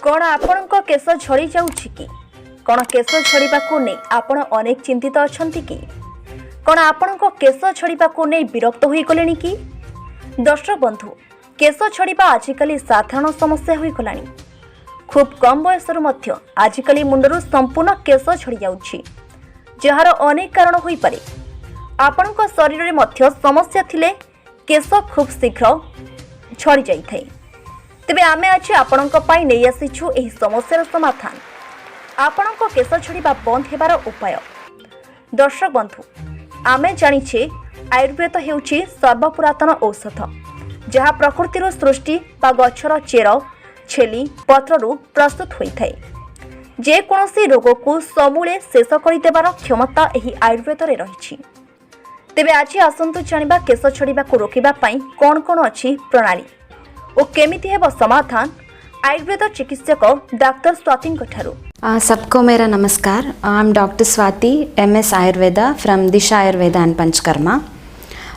कौन आपणक केश झड़ी जाउछि कि कौन केश झड़िबा को नहीं आपण अनेक चिंतित अछंती कि कौन आपणक केश झड़िबा को नहीं विरक्त होई गलेनी कि दर्शक बंधु केश झड़िबा आजिकली साधारण समस्या होई गलानी। खूब कम बयसरु मध्य आजिकली मुंडरू संपूर्ण केश झड़ी जाउछि जार अनेक कारण होई पारे। आपणक शरीर रे मध्य समस्या थिले केश खूब शीघ्र झड़ी जाई थाए। तेबे आमे आज आपणक पाई नै आसीछु एही समस्यार समाधान, आपणक केश झड़िबा बंद हेबार उपाय। दर्शक बंधु आमे जानिछे आयुर्वेद हेउछि सर्वपुरातन औषध जहाँ प्रकृतिर सृष्टि बा गछर चेर छेली पत्ररू प्रस्तुत होइथाए। जे कोनोसी रोग को समूले शेष करिदेबार क्षमता एही आयुर्वेद रे रहिछि। तेबे आज आसंतु जानिबा केश झड़िबा को रोकिबा पई कोन कोन अछि प्रणाली और केमिति हेब समाधान आयुर्वेद चिकित्सक डॉक्टर स्वाति ठारू। सबको मेरा नमस्कार। I am doctor Swati, MS Ayurveda from Disha Ayurveda and panchakarma.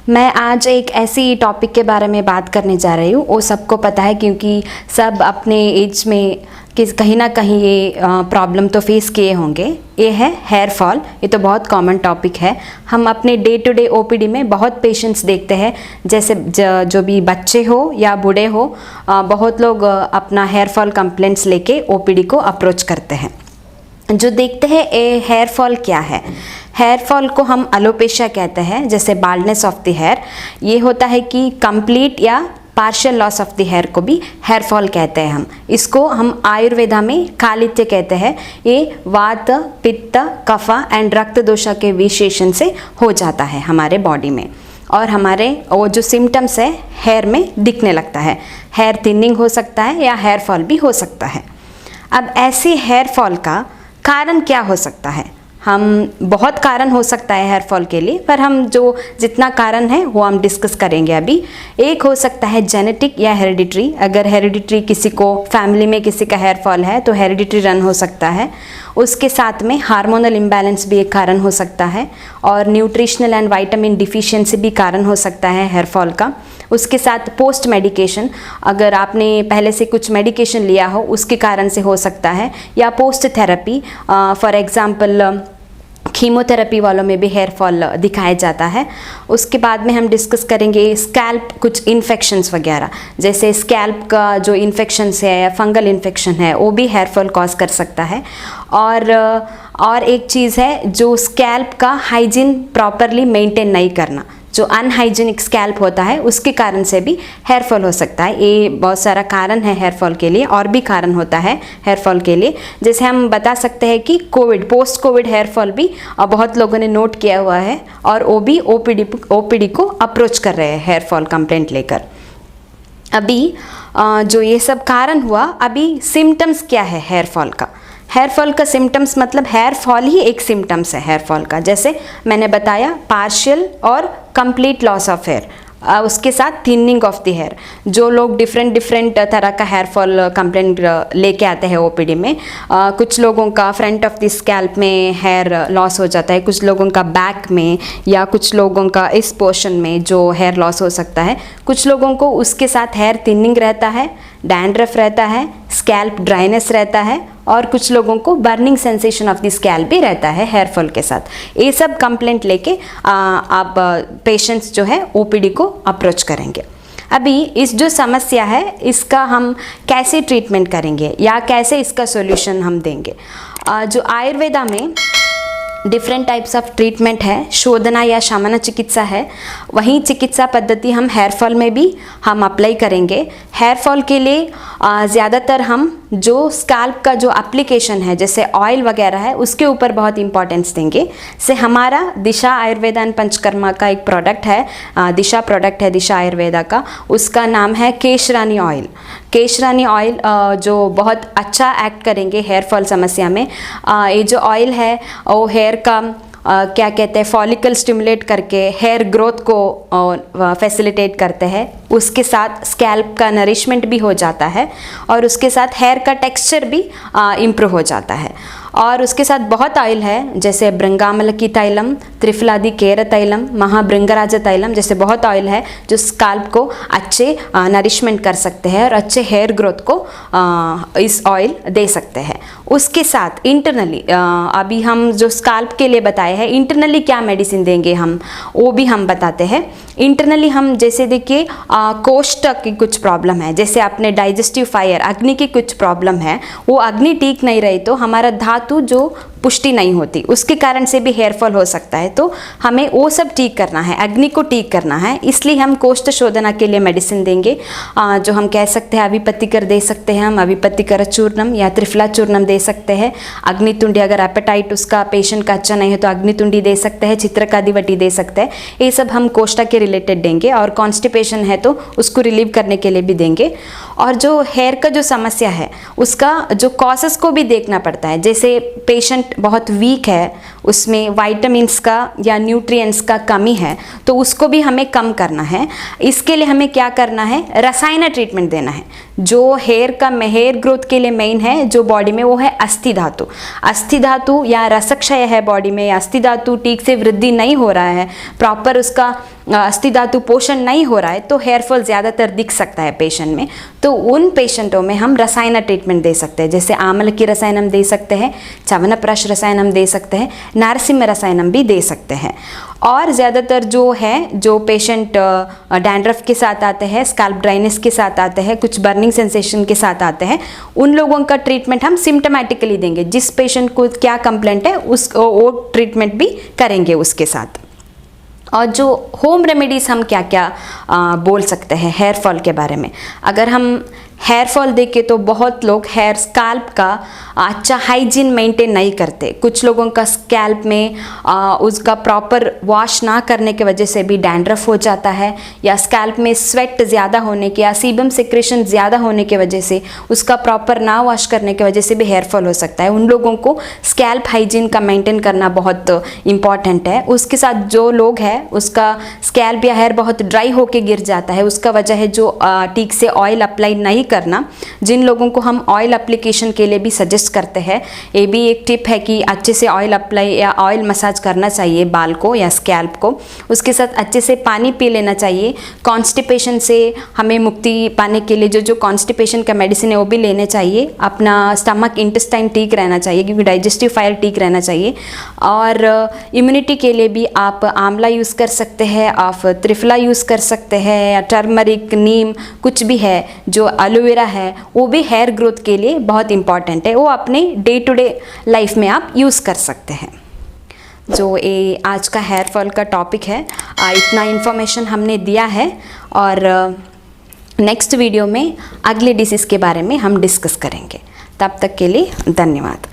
मैं आज एक ऐसी टॉपिक के बारे में बात करने जा रही हूँ। वो सबको पता है क्योंकि सब अपने एज में कहीं ना कहीं ये प्रॉब्लम तो फेस किए होंगे। ये है हेयर फॉल। ये तो बहुत कॉमन टॉपिक है। हम अपने डे टू डे OPD में बहुत पेशेंट्स देखते हैं, जैसे जो भी बच्चे हो या बूढ़े हो, बहुत लोग अपना हेयर फॉल कंप्लेंट्स लेके OPD को अप्रोच करते हैं। जो देखते हैं ये हेयर फॉल क्या है। हेयर फॉल को हम एलोपेशिया कहते हैं, जैसे बाल्डनेस ऑफ द हेयर। ये होता है कि कंप्लीट या partial loss of the hair को भी हेयर फॉल कहते हैं। हम इसको हम आयुर्वेदा में कालित्य कहते हैं। ये वात, पित्त, कफ एंड रक्त दोषा के विशेषण से हो जाता है हमारे बॉडी में, और हमारे वो जो सिम्टम्स है हेयर में दिखने लगता है। हेयर थिनिंग हो सकता है या हेयर फॉल भी हो सकता है। अब ऐसे हेयर फॉल का कारण क्या हो सकता है? हम बहुत कारण हो सकता है हेयर फॉल के लिए, पर हम जो जितना कारण है वो हम डिस्कस करेंगे अभी। एक हो सकता है जेनेटिक या हेरिडिटरी। अगर हेरिडिटरी किसी को फैमिली में किसी का हेयर फॉल है तो हेरिडिटरी रन हो सकता है। उसके साथ में हार्मोनल इम्बैलेंस भी एक कारण हो सकता है, और न्यूट्रिशनल एंड विटामिन डिफिशियंसी भी कारण हो सकता है हेयर फॉल का। उसके साथ पोस्ट मेडिकेशन, अगर आपने पहले से कुछ मेडिकेशन लिया हो उसके कारण से हो सकता है, या post therapy. For example chemotherapy वालों में भी हेयर फॉल दिखाया जाता है। उसके बाद में हम डिस्कस करेंगे स्कैल्प कुछ इन्फेक्शंस वगैरह, जैसे स्कैल्प का जो इन्फेक्शंस है या फंगल इन्फेक्शन है वो भी हेयर फॉल कॉज कर सकता है। और एक चीज़ है जो स्कैल्प का हाइजीन प्रॉपरली मेंटेन नहीं करना, जो अनहाइजीनिक स्कैल्प होता है उसके कारण से भी हेयर फॉल हो सकता है। ये बहुत सारा कारण है हेयर फॉल के लिए, और भी कारण होता है हेयर फॉल के लिए। जैसे हम बता सकते हैं कि पोस्ट कोविड हेयर फॉल भी बहुत लोगों ने नोट किया हुआ है, और वो भी OPD को अप्रोच कर रहे हैं हेयर फॉल कंप्लेंट लेकर। अभी जो ये सब कारण हुआ, अभी सिम्टम्स क्या है हेयर फॉल का? हेयर फॉल का सिम्टम्स मतलब हेयर फॉल ही एक सिम्टम्स है हेयर फॉल का। जैसे मैंने बताया पार्शियल और कंप्लीट लॉस ऑफ हेयर, उसके साथ थिनिंग ऑफ द हेयर। जो लोग डिफरेंट तरह का हेयर फॉल कंप्लेंट लेके आते हैं OPD में, कुछ लोगों का फ्रंट ऑफ द स्कैल्प में हेयर लॉस हो जाता है, कुछ लोगों का बैक में, या कुछ लोगों का इस पोर्शन में जो हेयर लॉस हो सकता है। कुछ लोगों को उसके साथ हेयर थिनिंग रहता है, डैंड्रफ रहता है, स्कैल्प ड्राइनेस रहता है, और कुछ लोगों को burning sensation of the scalp भी रहता है हेयर फॉल के साथ। ये सब कंप्लेंट लेके आप पेशेंट्स जो है OPD को अप्रोच करेंगे। अभी इस जो समस्या है इसका हम कैसे ट्रीटमेंट करेंगे या कैसे इसका सॉल्यूशन हम देंगे? जो आयुर्वेदा में डिफरेंट टाइप्स ऑफ ट्रीटमेंट है, शोधना या शमन चिकित्सा है, वही चिकित्सा पद्धति हम हेयर फॉल में भी हम अप्लाई करेंगे। हेयर फॉल के लिए ज़्यादातर हम जो स्कैल्प का जो एप्लीकेशन है, जैसे ऑयल वगैरह है, उसके ऊपर बहुत इंपॉर्टेंस देंगे। से हमारा दिशा आयुर्वेदा एंड पंचकर्मा का एक प्रोडक्ट है, दिशा प्रोडक्ट है दिशा आयुर्वेदा का, उसका नाम है केशरानी ऑयल। केशरानी ऑयल जो बहुत अच्छा एक्ट करेंगे हेयर फॉल समस्या में। ये जो ऑयल है वो हेयर का क्या कहते हैं फॉलिकल स्टिमुलेट करके हेयर ग्रोथ को फैसिलिटेट करते हैं। उसके साथ स्कैल्प का नरिशमेंट भी हो जाता है, और उसके साथ हेयर का टेक्सचर भी इम्प्रूव हो जाता है। और उसके साथ बहुत ऑयल है, जैसे भृंगामलकी तैलम, त्रिफलादि केर तैलम, महाभृंगराज तैलम, जैसे बहुत ऑयल है जो स्काल्प को अच्छे नरिशमेंट कर सकते हैं और अच्छे हेयर ग्रोथ को इस ऑयल दे सकते हैं। उसके साथ इंटरनली अभी हम जो स्काल्प के लिए बताए हैं, इंटरनली क्या मेडिसिन देंगे हम वो भी हम बताते हैं। इंटरनली हम जैसे देखिए कोष्ठक की कुछ प्रॉब्लम है, जैसे अपने डाइजेस्टिव फायर अग्नि की कुछ प्रॉब्लम है, वो अग्नि ठीक नहीं रही तो हमारा धातु जो पुष्टि नहीं होती, उसके कारण से भी हेयर फॉल हो सकता है। तो हमें वो सब ठीक करना है, अग्नि को ठीक करना है, इसलिए हम कोष्ठ शोधना के लिए मेडिसिन देंगे। जो हम कह सकते हैं अभिपतिकर दे सकते हैं, हम अभिपतिकर चूर्णम या त्रिफला चूर्णम दे सकते हैं। अग्नितुंडी, अगर एपेटाइट उसका पेशेंट का अच्छा नहीं है तो अग्नितुंडी दे सकते हैं, चित्रकादिवटी दे सकते हैं। ये सब हम कोष्ठा के रिलेटेड देंगे। और कॉन्स्टिपेशन है तो उसको रिलीव करने के लिए भी देंगे। और जो हेयर का जो समस्या है उसका जो कॉजेस को भी देखना पड़ता है, जैसे पेशेंट बहुत वीक है, उसमें विटामिन्स का या न्यूट्रिएंट्स का कमी है, तो उसको भी हमें कम करना है। इसके लिए हमें क्या करना है, रसायन ट्रीटमेंट देना है। जो हेयर ग्रोथ के लिए मेन है जो बॉडी में, वो है अस्थि धातु। अस्थि धातु या रसक्षय है बॉडी में, अस्थि धातु ठीक से वृद्धि नहीं हो रहा है, प्रॉपर उसका अस्थि धातु पोषण नहीं हो रहा है, तो हेयर फॉल ज़्यादातर दिख सकता है पेशेंट में। तो उन पेशेंटों में हम रसायन ट्रीटमेंट दे सकते हैं, जैसे आमल की रसायनम दे सकते हैं, च्यवनप्राश रसायनम दे सकते हैं, नारसिम्ह रसायनम भी दे सकते हैं। और ज़्यादातर जो है, जो पेशेंट डैंड्रफ के साथ आते हैं, स्कैल्प ड्राइनेस के साथ आते हैं, कुछ बर्निंग सेंसेशन के साथ आते हैं, उन लोगों का ट्रीटमेंट हम सिम्टोमेटिकली देंगे। जिस पेशेंट को क्या कंप्लेंट है वो ट्रीटमेंट भी करेंगे उसके साथ। और जो होम रेमेडीज़ हम क्या क्या बोल सकते हैं हेयर फॉल के बारे में, अगर हम हेयर फॉल देखें तो बहुत लोग हेयर स्कैल्प का अच्छा हाइजीन मेंटेन नहीं करते। कुछ लोगों का स्कैल्प में उसका प्रॉपर वॉश ना करने की वजह से भी डैंड्रफ हो जाता है, या स्कैल्प में स्वेट ज़्यादा होने के या सीबम सिक्रेशन ज़्यादा होने की वजह से, उसका प्रॉपर ना वॉश करने की वजह से भी हेयर फॉल हो सकता है। उन लोगों को स्कैल्प हाइजीन का मेंटेन करना बहुत इंपॉर्टेंट है। उसके साथ जो लोग हैं उसका स्कैल्प या हेयर बहुत ड्राई होके गिर जाता है, उसका वजह है जो ठीक से ऑयल अप्लाई नहीं करना। जिन लोगों को हम ऑयल एप्लीकेशन के लिए भी सजेस्ट करते हैं, ये भी एक टिप है कि अच्छे से ऑयल अप्लाई या ऑयल मसाज करना चाहिए बाल को या स्कैल्प को। उसके साथ अच्छे से पानी पी लेना चाहिए। कॉन्स्टिपेशन से हमें मुक्ति पाने के लिए जो कॉन्स्टिपेशन का मेडिसिन है वो भी लेने चाहिए। अपना स्टमक इंटेस्टाइन ठीक रहना चाहिए, क्योंकि डाइजेस्टिव फायर ठीक रहना चाहिए। और इम्यूनिटी के लिए भी आप आंवला यूज़ कर सकते हैं, आप त्रिफला यूज़ कर सकते हैं, या टर्मरिक, नीम, कुछ भी है। जो एलोवेरा है वो भी हेयर ग्रोथ के लिए बहुत इंपॉर्टेंट है, वो अपने डे टू डे लाइफ में आप यूज़ कर सकते हैं। जो ये आज का हेयर फॉल का टॉपिक है, इतना इन्फॉर्मेशन हमने दिया है। और नेक्स्ट वीडियो में अगले डिसीज़ के बारे में हम डिस्कस करेंगे। तब तक के लिए धन्यवाद।